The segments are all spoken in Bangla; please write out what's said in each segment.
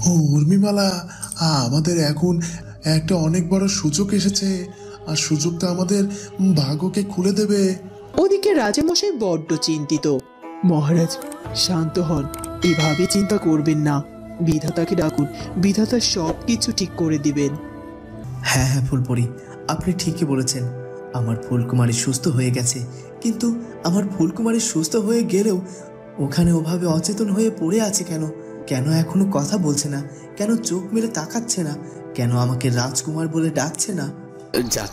ও উর্মিমালা, আমাদের এখন একটা অনেক বড় সুযোগ এসেছে। আর সুযোগটা আমাদের ভাগ্যকে খুলে দেবে। ওদিকে রাজামশাই বড্ড চিন্তিত। মহারাজ, শান্ত হন, এভাবে চিন্তা করবেন না। বিধাতাকে ডাকুন, বিধাতা সব কিছু ঠিক করে দিবেন। হ্যাঁ হ্যাঁ ফুলপরি, আপনি ঠিকই বলেছেন। আমার ফুলকুমারী সুস্থ হয়ে গেছে, কিন্তু আমার ফুলকুমারী সুস্থ হয়ে গেলেও ওখানে ওভাবে অচেতন হয়ে পড়ে আছে কেন? কেন এখনো কথা বলছে না? কেন চোখ মেলে তাকাচ্ছে না? কেন আমাকে রাজকুমার বলে ডাকছে না? যাক,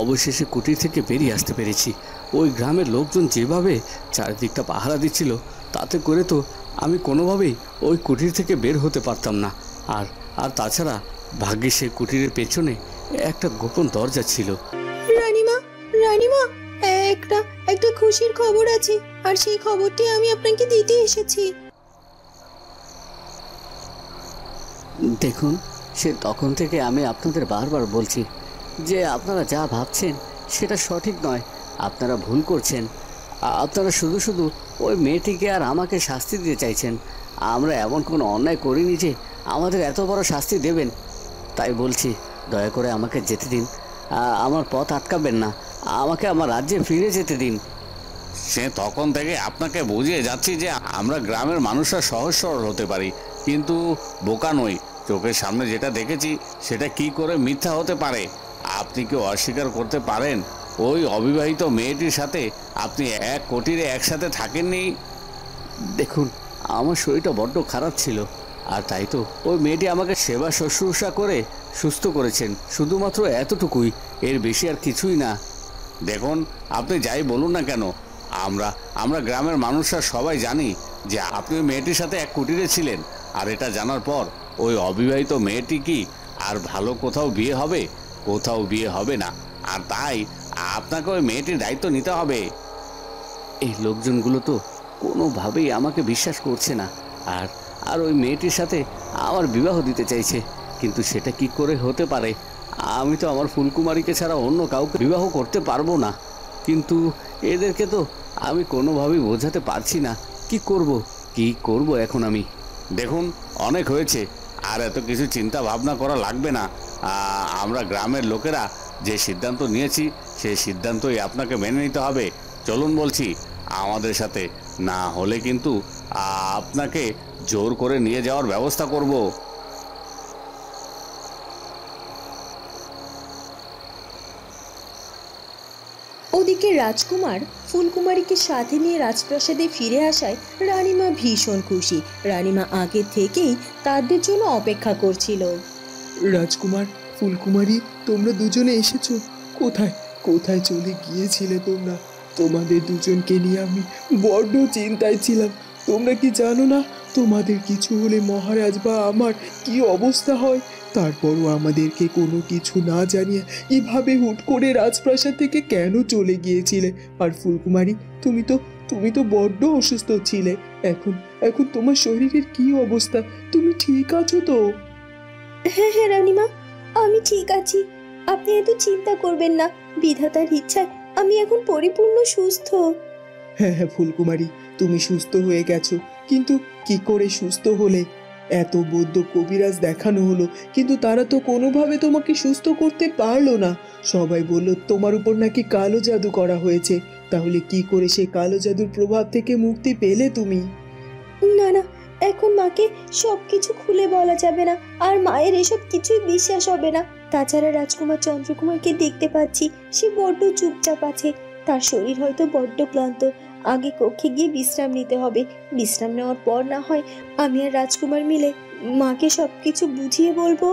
অবশেষে কুটির থেকে বেরিয়ে আসতে পেরেছি। ওই গ্রামের লোকজন যেভাবে চারিদিকটা পাহারা দিচ্ছিল, তাতে করে তো আমি কোনোভাবেই ওই কুটির থেকে বের হতে পারতাম না। আর আর তাছাড়া ভাগ্যে সেই কুটিরের পেছনে একটা গোপন দরজা ছিল। রানীমা, রানীমা, একটা একটা খুশির খবর আছে, আর সেই খবরটি আমি আপনাকে দিতে এসেছি। দেখুন, সে তখন থেকে আমি আপনাদের বারবার বলছি যে আপনারা যা ভাবছেন সেটা সঠিক নয়, আপনারা ভুল করছেন। আপনারা শুধু শুধু ওই মেয়েটিকে আর আমাকে শাস্তি দিতে চাইছেন। আমরা এমন কোনো অন্যায় করিনি যে আমাদের এত বড় শাস্তি দেবেন। তাই বলছি, দয়া করে আমাকে যেতে দিন, আমার পথ আটকাবেন না, আমাকে আমার রাজ্যে ফিরে যেতে দিন। সে তখন থেকে আপনাকে বুঝিয়ে যাচ্ছি যে আমরা গ্রামের মানুষরা সহজ সরল হতে পারি, কিন্তু বোকা নই। চোখের সামনে যেটা দেখেছি সেটা কি করে মিথ্যা হতে পারে? আপনি কি অস্বীকার করতে পারেন ওই অবিবাহিত মেয়েটির সাথে আপনি এক কুটিরে একসাথে থাকেননি? দেখুন, আমার শরীরটা বড্ড খারাপ ছিল, আর তাই তো ওই মেয়েটি আমাকে সেবা শুশ্রূষা করে সুস্থ করেছেন, শুধুমাত্র এতটুকুই, এর বেশি আর কিছুই না। দেখুন, আপনি যাই বলুন না কেন, আমরা আমরা গ্রামের মানুষরা সবাই জানি যে আপনি ওই মেয়েটির সাথে এক কুটিরে ছিলেন। আর এটা জানার পর ওই অবিবাহিত মেয়েটি কি আর ভালো কোথাও বিয়ে হবে? কোথাও বিয়ে হবে না। আর তাই আপনাকে ওই মেয়েটির দায়িত্ব নিতে হবে। এই লোকজনগুলো তো কোনোভাবেই আমাকে বিশ্বাস করছে না, আর আর ওই মেয়েটির সাথে আমার বিবাহ দিতে চাইছে, কিন্তু সেটা কি করে হতে পারে? আমি তো আমার ফুলকুমারীকে ছাড়া অন্য কাউকে বিবাহ করতে পারবো না। কিন্তু এদেরকে তো আমি কোনোভাবেই বোঝাতে পারছি না। কি করব এখন আমি? দেখুন, অনেক হয়েছে, আর এত কিছু চিন্তা ভাবনা করা লাগবে না। আমরা গ্রামের লোকেরা যে সিদ্ধান্ত নিয়েছি সেই সিদ্ধান্তই আপনাকে মেনে নিতে হবে। চলুন বলছি আমাদের সাথে, না হলে কিন্তু আপনাকে জোর করে নিয়ে যাওয়ার ব্যবস্থা করব। ওদিকে রাজকুমার ফুলকুমারীকে সাথে নিয়ে রাজপ্রাসাদে ফিরে আসায় রানীমা ভীষণ খুশি। রানীমা আগে থেকেই তাদের জন্য অপেক্ষা করছিল। রাজকুমার, ফুলকুমারী, তোমরা দুজনে এসেছো। কোথায় কোথায় চলে গিয়েছিলে তোমরা? তোমাদের দুজনকে নিয়ে আমি বড্ড চিন্তায় ছিলাম। তোমরা কি জানো না, তোমাদের কিছু হলে মহারাজ বা আমার কি অবস্থা হয়? তারপরও আমাদেরকে কোনো কিছু না জানিয়ে এভাবে হুট করে রাজপ্রাসাদ থেকে কেন চলে গিয়েছিলে? আর ফুলকুমারী, তুমি তো বড্ড অসুস্থ ছিলে। এখন এখন তোমার শরীরের কি অবস্থা? তুমি ঠিক আছো তো? হ্যাঁ হ্যাঁ রানীমা, আমি ঠিক আছি। আপনি এত চিন্তা করবেন না, বিধাতার ইচ্ছায় আমি এখন পরিপূর্ণ সুস্থ। হ্যাঁ হ্যাঁ ফুলকুমারী, তুমি সুস্থ হয়ে গেছো, কিন্তু কি করে সুস্থ হলে? এত বৈদ্য কবিরাজ দেখানো হলো, কিন্তু তারা তো কোনোভাবে তোমাকে সুস্থ করতে পারলো না। সবাই বলল তোমার উপর নাকি কালো জাদু করা হয়েছে। তাহলে কি করে সেই কালো জাদুর প্রভাব থেকে মুক্তি পেলে তুমি? না না, এখন মাকে সবকিছু খুলে বলা যাবে না, আর মায়ের এসব কিছুই বিশ্বাস হবে না। তাছাড়া রাজকুমার চন্দ্রকুমারকে দেখতে পাচ্ছি, সে বড্ড চুপচাপ আছে। তার শরীর হয়তো বড্ড ক্লান্ত। আগে কক্ষে গিয়ে বিশ্রাম নিতে হবে। বিশ্রাম নেওয়ার পর না হয় আমি আর রাজকুমার মিলে মাকে সবকিছু বুঝিয়ে বলবো।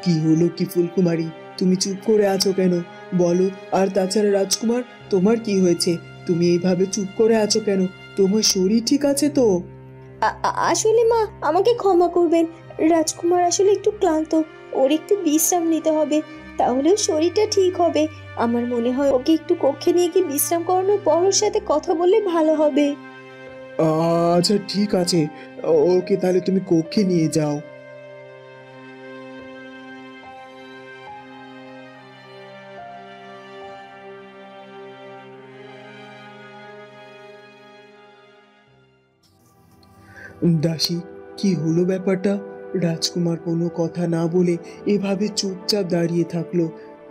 কি হলো কি ফুলকুমারী, তুমি চুপ করে আছো কেন? বলো। আর তাছাড়া রাজকুমার, তোমার কি হয়েছে? তুমি এইভাবে চুপ করে আছো কেন? তোমার শরীর ঠিক আছে তো? আসলে মা, আমাকে ক্ষমা করবেন। রাজকুমার আসলে একটু ক্লান্ত, ওর একটু বিশ্রাম নিতে হবে, তাহলেও শরীরটা ঠিক হবে। আমার মনে হয় ওকে একটু কক্ষে নিয়ে গিয়ে বিশ্রাম করানোর পর ওর সাথে কথা বললে ভালো হবে। আচ্ছা ঠিক আছে, ওকে তাহলে তুমি কক্ষে নিয়ে যাও। দাসী, কি হলো ব্যাপারটা? রাজকুমার কোনো কথা না বলে এভাবে চুপচাপ দাঁড়িয়ে থাকলো।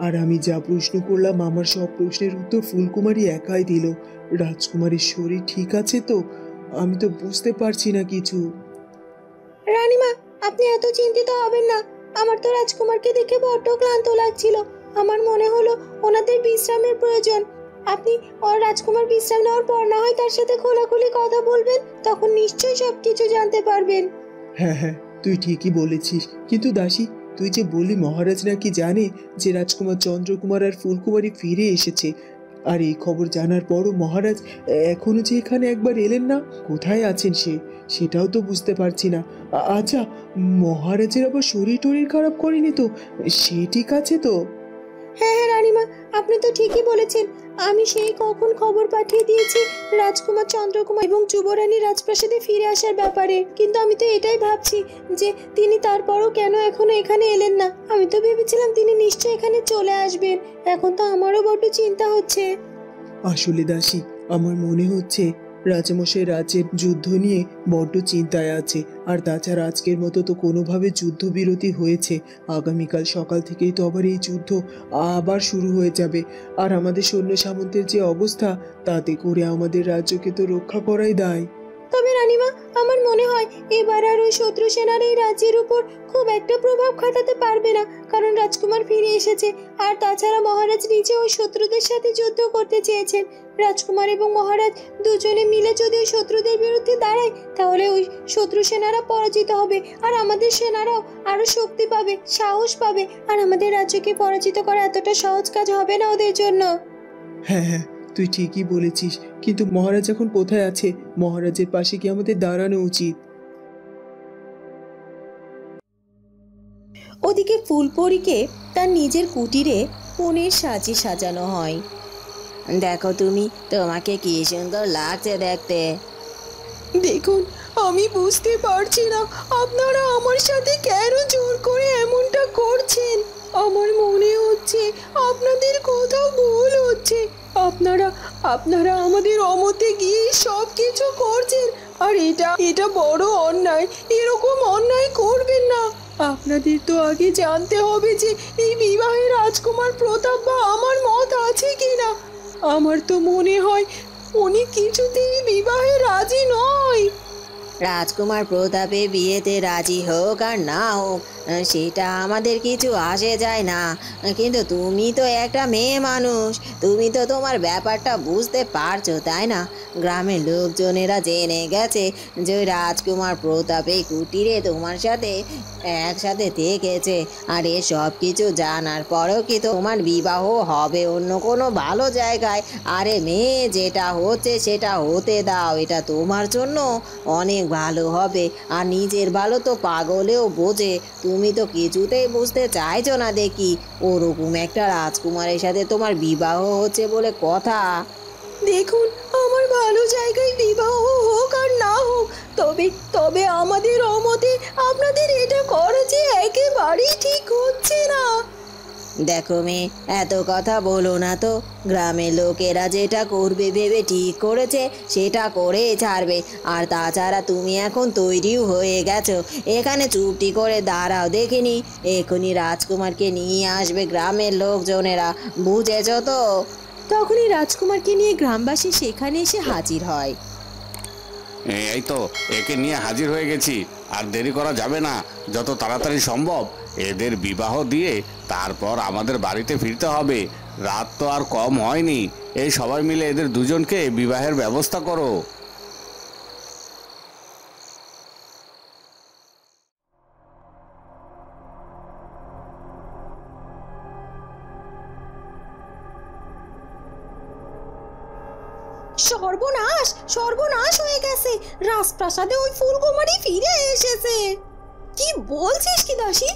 আর আমি যা প্রশ্ন করলাম আমার সব প্রশ্নের উত্তর ফুলকুমারী একাই দিল। রাজকুমারীর শরীর ঠিক আছে তো? আমি তো বুঝতে পারছি না কিছু। রানীমা, আপনি এত চিন্তিত হবেন না। আমার তো রাজকুমারকে দেখে বড্ড ক্লান্ত লাগছিল। আমার মনে হলো ওনাদের বিশ্রামের প্রয়োজন। আপনি রাজকুমার বিশ্রাম নেওয়ার পর না হয় তার সাথে খোলাখুলি কথা বলবেন, তখন নিশ্চয়ই সবকিছু জানতে পারবেন। হ্যাঁ হ্যাঁ, তুই ঠিকই বলেছিস। কিন্তু দাসী, তুই যে বললি মহারাজ নাকি জানে যে রাজকুমার চন্দ্রকুমার আর ফুলকুমারী ফিরে এসেছে, আর এই খবর জানার পরও মহারাজ এখনো যে এখানে একবার এলেন না, কোথায় আছেন সেটাও তো বুঝতে পারছি না। আচ্ছা, মহারাজের আবার শরীর টরীর খারাপ করেনি তো? সে ঠিক আছে তো? হ্যাঁ হ্যাঁ রানীমা, আপনি তো ঠিকই বলেছেন। আমি সেই কখন খবর পাঠিয়ে দিয়েছি রাজকুমার চন্দ্রকুমার এবং যুবরানী রাজপ্রাসাদে ফিরে আসার ব্যাপারে। কিন্তু আমি তো এটাই ভাবছি যে তিনি তারপরও কেন এখনো এখানে এলেন না। আমি তো ভেবেছিলাম তিনি নিশ্চয়ই এখানে চলে আসবেন। এখন তো আমারও বড্ড চিন্তা হচ্ছে। আসলে দাসী, আমার মনে হচ্ছে রাজামশাই রাজ্যের যুদ্ধ নিয়ে বড্ড চিন্তায় আছে। আর তাছাড়া আজকের মতো তো কোনোভাবে যুদ্ধবিরতি হয়েছে, আগামীকাল সকাল থেকেই তো আবার এই যুদ্ধ আবার শুরু হয়ে যাবে। আর আমাদের সৈন্য সামন্তের যে অবস্থা, তাতে করে আমাদের রাজ্যকে তো রক্ষা করাই দায়। তবে রানীমা, আমার মনে হয় এবার আর ওই শত্রু সেনার এই রাজ্যের উপর খুব একটা প্রভাব খাটাতে পারবে না, কারণ রাজকুমার ফিরে এসেছে। আর তাছাড়া মহারাজ নিজে ওই শত্রুদের সাথে যুদ্ধ করতে চেয়েছেন। রাজকুমার এবং মহারাজ দুজনে মিলে যদি ওই শত্রুদের বিরুদ্ধে দাঁড়ায়, তাহলে ওই শত্রু সেনারা পরাজিত হবে, আর আমাদের সেনারাও আরো শক্তি পাবে, সাহস পাবে। আর আমাদের রাজ্যকে পরাজিত করা এতটা সহজ কাজ হবে না ওদের জন্য। হ্যাঁ হ্যাঁ, তুই ঠিকই বলেছিস। কিন্তু মহারাজ এখন কোথায় আছে? মহারাজের পাশে কি আমাদের দাঁড়ানো উচিত? ওদিকে ফুলপরীকে তার নিজের কুটিরে পনির সাজে সাজানো হয়। দেখো তুমি, তোমাকে কি সুন্দর লাগছে দেখতে। দেখুন, আমি বুঝতে পারছি না আপনারা আমার সাথে কেন জোর করে এমনটা করছেন। আমার মনে হচ্ছে আপনাদের কোথাও ভুল হচ্ছে। আপনারা আমাদের অমতে গিয়ে সব কিছু করছেন, আর এটা বড় অন্যায়। এরকম অন্যায় করবেন না। আপনাদের তো আগে জানতে হবে যে এই বিবাহে রাজকুমার প্রতাপ বা আমার মত আছে কিনা। আমার তো মনে হয় উনি কিছুতেই বিবাহে রাজি নয়। রাজকুমার প্রতাপের বিয়েতে রাজি হোক আর না হোক, সেটা আমাদের কিছু আসে যায় না। কিন্তু তুমি তো একটা মেয়ে মানুষ, তুমি তো তোমার ব্যাপারটা বুঝতে পারছো, তাই না? গ্রামের লোকজনেরা জেনে গেছে যে রাজকুমার প্রতাপে কুটিরে তোমার সাথে একসাথে থেকেছে। আর এ সব কিছু জানার পরেও কি তোমার বিবাহ হবে অন্য কোনো ভালো জায়গায়? আরে মেয়ে, যেটা হচ্ছে সেটা হতে দাও, এটা তোমার জন্য অনেক ভালো হবে। আর নিজের ভালো তো পাগলেও বোঝে, তুমি তো কিছুতেই বুঝতে চাইছো না দেখি। ওরকম একটা রাজকুমারের সাথে তোমার বিবাহ হচ্ছে বলে কথা। দেখুন, আমার ভালো জায়গায় বিবাহ হোক আর না হোক, তবে আমাদের অমতে আপনাদের এটা করা যে একেবারেই ঠিক হচ্ছে না। দেখো মেয়ে, এত কথা বলো না তো। গ্রামের লোকেরা যেটা করবে ভেবে ঠিক করেছে সেটা করে ছাড়বে। আর তাছাড়া তুমি এখন তৈরিও হয়ে গেছো, এখানে চুপটি করে দাঁড়াও দেখিনি। এখনই রাজকুমারকে নিয়ে আসবে গ্রামের লোকজনেরা, বুঝেছো তো? তখনই রাজকুমারকে নিয়ে গ্রামবাসী সেখানে এসে হাজির হয়। এই তো একে নিয়ে হাজির হয়ে গেছি, আর দেরি করা যাবে না। যত তাড়াতাড়ি সম্ভব এদের বিবাহ দিয়ে তারপর আমাদের বাড়িতে ফিরতে হবে। রাত তো আর কম হয়নি। এই সবাই মিলে এদের দুজনকে বিবাহের ব্যবস্থা করো। সর্বনাশ, সর্বনাশ হয়ে গেছে। রাজপ্রাসাদে ওই ফুলকুমারী ফিরে এসেছে। কি বলছিস কি দাসী?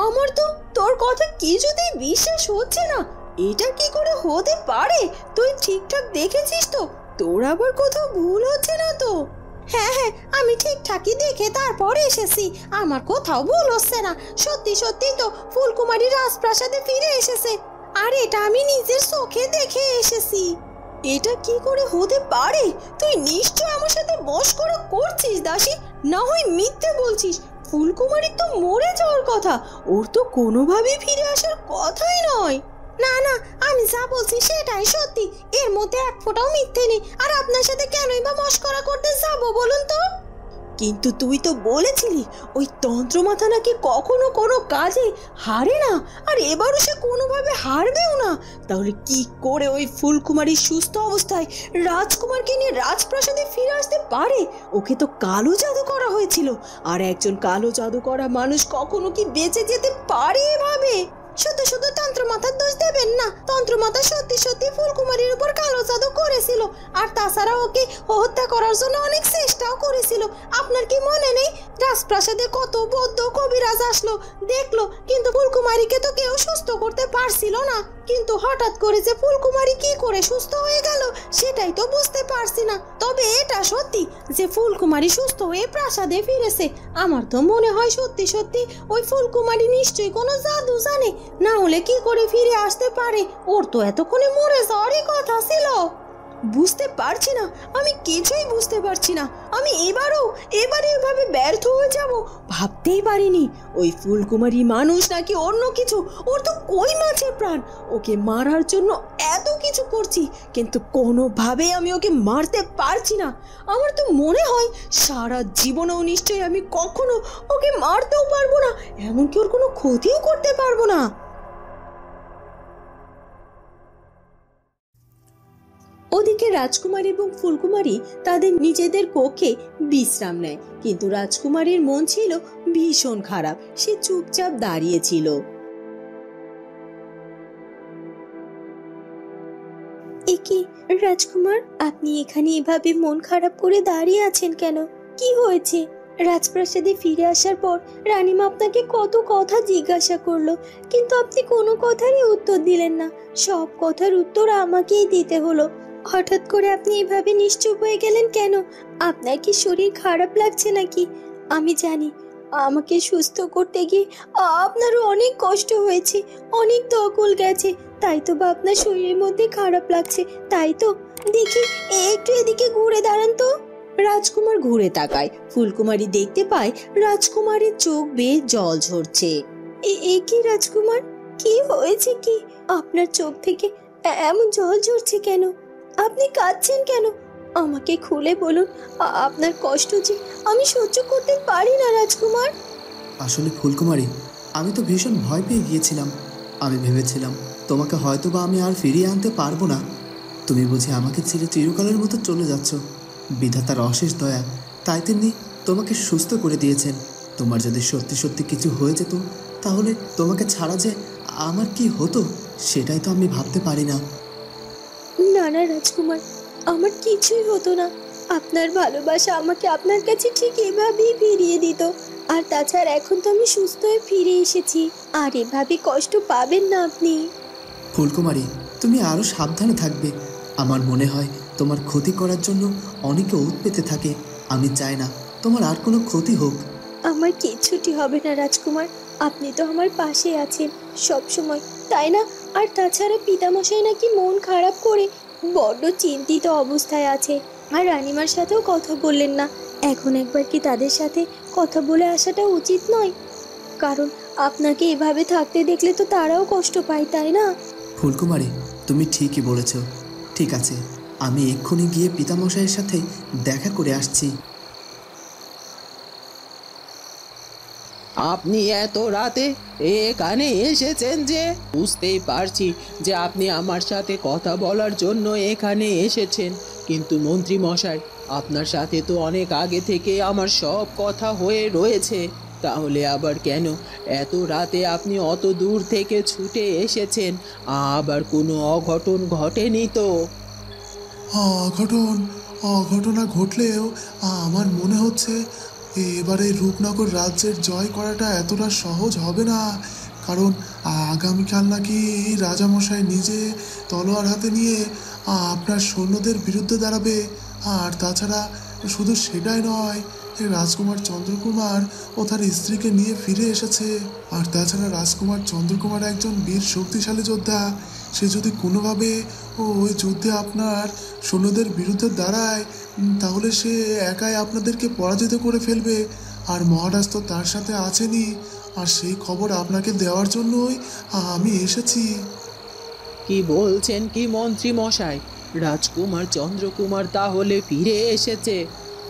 আমার তো তোর কথা কিছুতেই বিশ্বাস হচ্ছে না। এটা কি করে হতে পারে? তুই ঠিকঠাক দেখেছিস তো? তোর আবার কোথাও ভুল হচ্ছে না তো? হ্যাঁ হ্যাঁ, আমি ঠিকঠাকই দেখে তারপর এসেছি। আমার কোথাও ভুল হচ্ছে না। সত্যি সত্যি তো ফুলকুমারী রাজপ্রাসাদে ফিরে এসেছে, আর এটা আমি নিজের চোখে দেখে এসেছি। এটা কি করে হতে পারে? তুই নিশ্চয় আমার সাথে মশকরা করছিস দাসী, না হয় মিথ্যে বলছিস। ফুলকুমারী তো মরে যাওয়ার কথা, ওর তো কোনোভাবেই ফিরে আসার কথাই নয়। না না, আমি যা বলছি সেটাই সত্যি, এর মধ্যে এক ফোঁটাও মিথ্যে নেই। আর আপনার সাথে কেনই বা মশকরা করতে যাবো বলুন তো? কিন্তু তুই তো বলেছিলি ওই তন্ত্রমাথা নাকি কখনো কোনো কাজে হারে না, আর এবারও সে কোনোভাবে হারবেও না। তাহলে কি করে ওই ফুলকুমারী সুস্থ অবস্থায় রাজকুমারকে নিয়ে রাজপ্রাসাদে ফিরে আসতে পারে? ওকে তো কালো জাদু করা হয়েছিল, আর একজন কালো জাদু করা মানুষ কখনো কি বেঁচে যেতে পারে এভাবে? শুধু শুধু তন্ত্রমাথার দোষ দেবেন না। তন্ত্রমাথা সত্যি সত্যি ফুলকুমারীর উপর কালো জাদু করেছিল, আর তাছাড়া ওকে হত্যা করার জন্য অনেক চেষ্টাও করেছিল। আপনার কি মনে নেই রাজপ্রাসাদে কত বৌদ্ধ কবিরাজ আসলো, দেখলো, কিন্তু ফুলকুমারীকে তো কেউ সুস্থ করতে পারছিল না। কিন্তু হঠাৎ করে যে ফুলকুমারী কি করে সুস্থ হয়ে গেল সেটাই তো বুঝতে পারছি না। তবে এটা সত্যি যে ফুলকুমারী সুস্থ হয়ে প্রাসাদে ফিরেছে। আমার তো মনে হয় সত্যি সত্যি ওই ফুলকুমারী নিশ্চয়ই কোনো জাদু জানে, না হলে কি করে ফিরে আসতে পারে? ওর তো এতক্ষণে মরে যাওয়ারই কথা ছিল। বুঝতে পারছি না, আমি কিছুই বুঝতে পারছি না। আমি এবারে এভাবে ব্যর্থ হয়ে যাব ভাবতেই পারিনি। ওই ফুলকুমারী মানুষ নাকি অন্য কিছু, ওর তো কই মাছের প্রাণ। ওকে মারার জন্য এত কিছু করছি, কিন্তু কোনোভাবেই আমি ওকে মারতে পারছি না। আমার তো মনে হয় সারা জীবনেও নিশ্চয়ই আমি কখনো ওকে মারতেও পারবো না, এমনকি ওর কোনো ক্ষতিও করতে পারবো না। ওদিকে রাজকুমার এবং ফুলকুমারী তাদের নিজেদের কক্ষে বিশ্রাম নেয়, কিন্তু রাজকুমারীর মন ছিল ভীষণ খারাপ। সে চুপচাপ দাঁড়িয়েছিল। একি রাজকুমার, আপনি এখানে এভাবে মন খারাপ করে দাঁড়িয়ে আছেন কেন? কি হয়েছে? রাজপ্রাসাদে ফিরে আসার পর রানীমা আপনাকে কত কথা জিজ্ঞাসা করলো, কিন্তু আপনি কোনো কথারই উত্তর দিলেন না। সব কথার উত্তর আমাকেই দিতে হলো। হঠাৎ করে আপনি এভাবে নিশ্চুপ হয়ে গেলেন কেন? আপনার কি শরীর খারাপ লাগছে নাকি? আমি জানি আমাকে সুস্থ করতে গিয়ে আপনারও অনেক কষ্ট হয়েছে, অনেক ধকল গেছে, তাই তো বা আপনার শরীরের মধ্যে খারাপ লাগছে, তাই তো। দেখি একটু এদিকে ঘুরে দাঁড়ান তো। রাজকুমার ঘুরে তাকায়। ফুলকুমারী দেখতে পায় রাজকুমারের চোখ বেয়ে জল ঝরছে। এ কি রাজকুমার, কি হয়েছে? কি আপনার চোখ থেকে এমন জল ঝরছে কেন? আপনি কাঁদছেন কেন? আমাকে খুলে বলুন। আপনার কষ্ট যে আমি সহ্য করতে পারি না রাজকুমার। আসলে ফুলকুমারী, আমি তো ভীষণ ভয় পেয়ে গিয়েছিলাম। আমি ভেবেছিলাম তোমাকে হয়তো বা আমি আর ফিরিয়ে আনতে পারবো না। তুমি বুঝি আমাকে ছেড়ে চিরকালের মতো চলে যাচ্ছ। বিধাতার অশেষ দয়া, তাই তিনি তোমাকে সুস্থ করে দিয়েছেন। তোমার যদি সত্যি সত্যি কিছু হয়ে যেত, তাহলে তোমাকে ছাড়া যে আমার কি হতো সেটাই তো আমি ভাবতে পারি না। না না রাজকুমার, আমার কিছুই হতো না। আপনার ভালোবাসা আমাকে আপনার কাছে ঠিক এভাবেই ফিরিয়ে দিত। আর তাছাড়া এখন তো আমি সুস্থ হয়ে ফিরে এসেছি, আর এভাবে কষ্ট পাবেন না আপনি। ফুলকুমারী, তুমি আরও সাবধানে থাকবে। আমার মনে হয় তোমার ক্ষতি করার জন্য অনেকে ওত পেতে থাকে। আমি চাই না তোমার আর কোনো ক্ষতি হোক। আমার কিচ্ছুটি হবে না রাজকুমার, আপনি তো আমার পাশে আছেন সব সময়, তাই না? আর তাছাড়া পিতামশাই নাকি মন খারাপ করে বড্ড চিন্তিত অবস্থায় আছে, আর রানীমার সাথেও কথা বললেন না। এখন একবার কি তাদের সাথে কথা বলে আসাটা উচিত নয়? কারণ আপনাকে এভাবে থাকতে দেখলে তো তারাও কষ্ট পায়, তাই না? ফুলকুমারী, তুমি ঠিকই বলেছ। ঠিক আছে, আমি এক্ষুনি গিয়ে পিতামশাইয়ের সাথে দেখা করে আসছি। আপনি এত রাতে এখানে এসেছেন যে? বুঝতেই পারছি যে আপনি আমার সাথে কথা বলার জন্য এখানে এসেছেন, কিন্তু মন্ত্রী মশাই, আপনার সাথে তো অনেক আগে থেকে আমার সব কথা হয়ে রয়েছে। তাহলে আবার কেন এত রাতে আপনি অত দূর থেকে ছুটে এসেছেন? আবার কোনো অঘটন ঘটেনি তো? অঘটনা ঘটলেও আমার মনে হচ্ছে এবারে রূপনগর রাজ্যের জয় করাটা এতটা সহজ হবে না। কারণ আগামীকাল নাকি রাজামশাই নিজে তলোয়ার হাতে নিয়ে আপনার সৈন্যদের বিরুদ্ধে দাঁড়াবে। আর তাছাড়া শুধু সেটাই নয়, রাজকুমার চন্দ্রকুমার ও তার স্ত্রীকে নিয়ে ফিরে এসেছে। আর তাছাড়া রাজকুমার চন্দ্রকুমার একজন বীর শক্তিশালী যোদ্ধা। সে যদি কোনোভাবে ওই যুদ্ধে আপনার সৈন্যদের বিরুদ্ধে দাঁড়ায়, তাহলে সে একাই আপনাদেরকে পরাজিত করে ফেলবে। আর মহারাজ তো তার সাথে আছেনই। আর সেই খবর আপনাকে দেওয়ার জন্যই আমি এসেছি। কি বলছেন কি মন্ত্রী মশাই? রাজকুমার চন্দ্রকুমার তাহলে ফিরে এসেছে?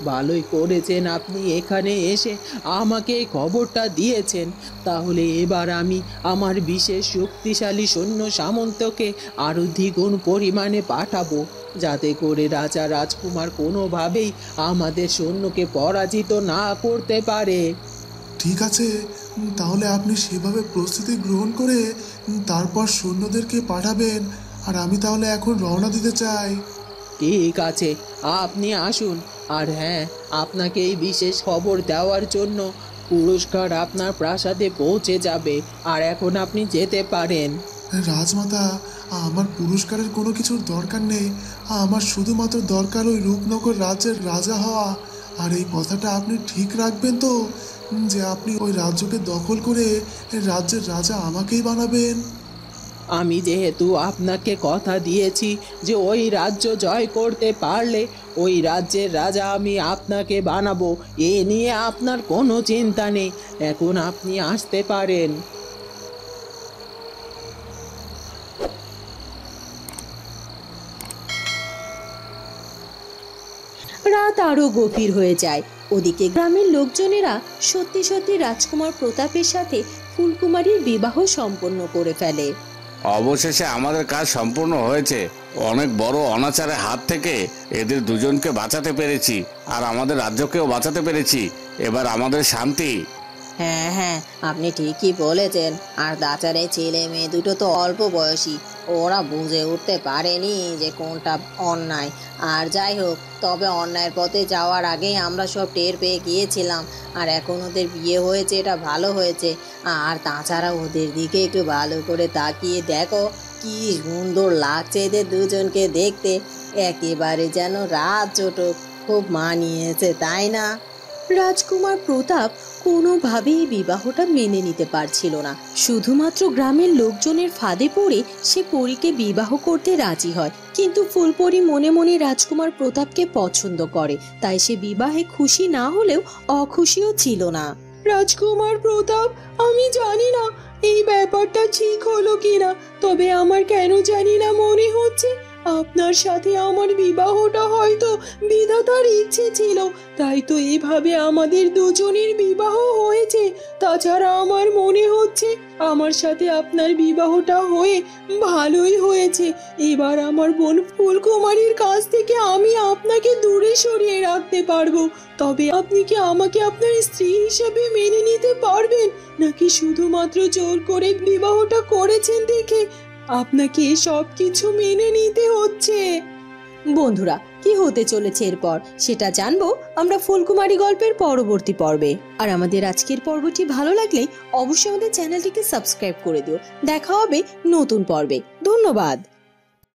ভালোই করেছেন আপনি এখানে এসে আমাকে এই খবরটা দিয়েছেন। তাহলে এবার আমি আমার বিশেষ শক্তিশালী সৈন্য সামন্তকে আরও দ্বিগুণ পরিমাণে পাঠাবো, যাতে করে রাজা রাজকুমার কোনোভাবেই আমাদের সৈন্যকে পরাজিত না করতে পারে। ঠিক আছে, তাহলে আপনি সেভাবে প্রস্তুতি গ্রহণ করে তারপর সৈন্যদেরকে পাঠাবেন। আর আমি তাহলে এখন রওনা দিতে চাই। ঠিক আছে, আপনি আসুন। আর হ্যাঁ, আপনাকে এই বিশেষ খবর দেওয়ার জন্য পুরস্কার আপনার প্রাসাদে পৌঁছে যাবে। আর এখন আপনি যেতে পারেন। রাজমাতা, আমার পুরস্কারের কোনো কিছুর দরকার নেই। আমার শুধুমাত্র দরকার ওই রূপনগর রাজ্যের রাজা হওয়া। আর এই কথাটা আপনি ঠিক রাখবেন তো, যে আপনি ওই রাজ্যকে দখল করে রাজ্যের রাজা আমাকেই বানাবেন? আমি যেহেতু আপনাকে কথা দিয়েছি যে ওই রাজ্য জয় করতে পারলে ওই রাজ্যের রাজা আমি আপনাকে বানাবো, এ নিয়ে আপনার কোনো চিন্তা নেই। এখন আপনি আসতে পারেন। রাত আরো গভীর হয়ে যায়। ওদিকে গ্রামের লোকজনেরা সত্যি সত্যি রাজকুমার প্রতাপের সাথে ফুলকুমারীর বিবাহ সম্পন্ন করে ফেলে। অবশেষে আমাদের কাজ সম্পূর্ণ হয়েছে। অনেক বড় অনাচারের হাত থেকে এদের দুজনকে বাঁচাতে পেরেছি, আর আমাদের রাজ্যকেও বাঁচাতে পেরেছি। এবার আমাদের শান্তি। হ্যাঁ হ্যাঁ, আপনি ঠিকই বলেছেন। আর তাছাড়া এই ছেলে মেয়ে দুটো তো অল্প বয়সী, ওরা বুঝে উঠতে পারেনি যে কোনটা অন্যায়। আর যাই হোক, তবে অন্যায়ের পথে যাওয়ার আগেই আমরা সব টের পেয়ে গিয়েছিলাম। আর এখন ওদের বিয়ে হয়েছে, এটা ভালো হয়েছে। আর তাছাড়া ওদের দিকে একটু ভালো করে তাকিয়ে দেখো, কি সুন্দর লাগছে এদের দুজনকে দেখতে। একেবারে যেন রাত চটক, খুব মানিয়েছে, তাই না? রাজকুমার প্রতাপ কোনোভাবেই বিবাহটা মেনে নিতে পারছিল না। শুধুমাত্র গ্রামের লোকজনের ফাঁদে পড়ে সে পরীকে বিবাহ করতে রাজি হয়। কিন্তু ফুলপরী মনে মনে রাজকুমার প্রতাপকে পছন্দ করে, তাই সে বিবাহে খুশি না হলেও অখুশিও ছিল না। রাজকুমার প্রতাপ, আমি জানি না এই ব্যাপারটা ঠিক হলো কিনা, তবে আমার কেন জানি না মনে হচ্ছে আপনার সাথে আমার বিবাহটা হয়তো বিধাতার ইচ্ছে ছিল, তাই তো এভাবে আমাদের দুজনের বিবাহ হয়েছে। তাছাড়া আমার মনে হচ্ছে আমার সাথে আপনার বিবাহটা হয়ে ভালোই হয়েছে। এবার আমার বোন ফুলকুমারীর কাছ থেকে আমি আপনাকে দূরে সরিয়ে রাখতে পারবো। তবে আপনি কি আমাকে আপনার স্ত্রী হিসেবে মেনে নিতে পারবেন, নাকি শুধুমাত্র জোর করে বিবাহটা করেছেন দেখে আপনাকে সব কিছু মেনে নিতে হচ্ছে? বন্ধুরা, কি হতে চলেছে এরপর সেটা জানবো আমরা ফুলকুমারী গল্পের পরবর্তী পর্বে। আর আমাদের আজকের পর্বটি ভালো লাগলে অবশ্যই আমাদের চ্যানেলটিকে সাবস্ক্রাইব করে দিও। দেখা হবে নতুন পর্বে। ধন্যবাদ।